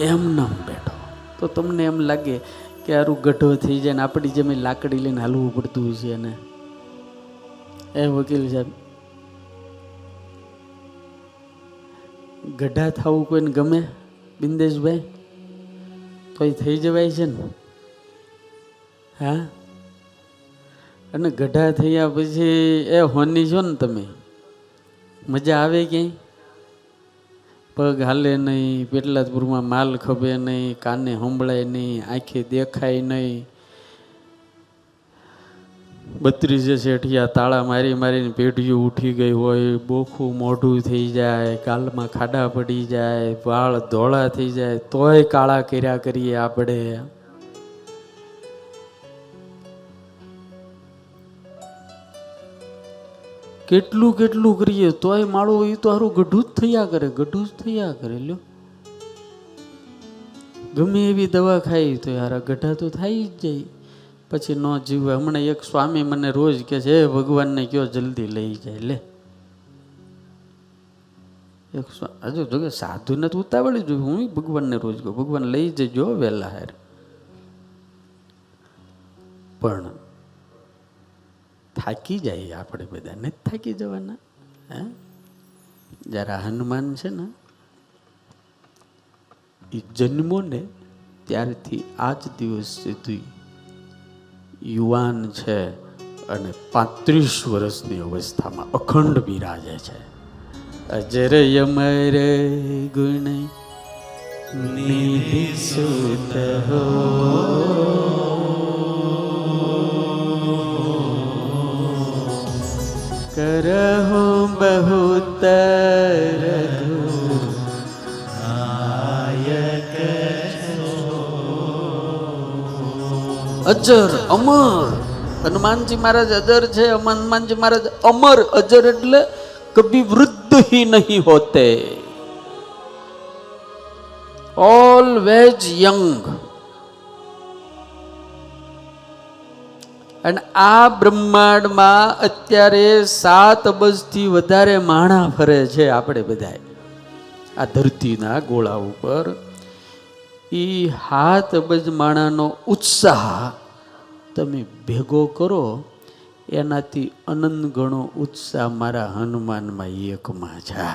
એમ નામ બેઠો તો તમને એમ લાગે કે આરું ગઢો થઈ જાય ને આપણી જેમ લાકડી લઈને હાલવું પડતું હોય છે. અને એ વકીલ સાહેબ, ગઢા થવું કોઈને ગમે બિંદેશભાઈ? તો એ થઈ જવાય છે ને. હા, અને ગઢા થયા પછી એ હોની છો ને તમે, મજા આવે ક્યાંય? પગ હાલે નહીં, પેટલાદપુરમાં માલ ખભે નહીં, કાને સંભળાય નહીં, આંખે દેખાય નહીં. 32 શેઠિયા તાળા મારી મારીને પેઢીઓ ઉઠી ગઈ હોય, બોખું મોઢું થઈ જાય, ગાલમાં ખાડા પડી જાય, વાળ ધોળા થઈ જાય, તોય કાળા કર્યા કરીએ આપણે. કેટલું કેટલું કરીએ તોય માળું એ તો હારું ગઢું જ થયા કરે, ગઢું જ થયા કરે. લ્યો, ગમે એવી દવા ખાઈ તો યાર ગઢા તો થાય જ જાય, પછી ન જીવે. હમણાં એક સ્વામી મને રોજ કે છે, ભગવાનને કયો જલ્દી લઈ જાય. લે, એક હજુ જો કે સાધુને તો ઉતાવળી જોયું. હું ભગવાનને રોજ કહું, ભગવાન લઈ જજો વહેલા હાર. પણ થાકી જાય આપણે બધા, નથી થાકી જવાના? હે, જરા હનુમાન છે ને એ જન્મો ને ત્યારથી આજ દિવસ સુધી યુવાન છે અને 35 વર્ષની અવસ્થામાં અખંડ બિરાજે છે. અજર અમર ગુણ નિધિ સુત હો, કરહો બહુત રઘુ નાયક અજર અમર. હનુમાનજી મહારાજ અજર છે. હનુમાનજી મહારાજ અમર. અજર એટલે કભી વૃદ્ધ ही नहीं होते, ऑलवेज यंग. અને આ બ્રહ્માંડમાં અત્યારે 7 અબજથી વધારે માણા ફરે છે. આપણે બધા આ ધરતીના ગોળા ઉપર એ 7 અબજ માણાનો ઉત્સાહ તમે ભેગો કરો, એનાથી અનંત ગણો ઉત્સાહ મારા હનુમાનમાં એકમાં છે.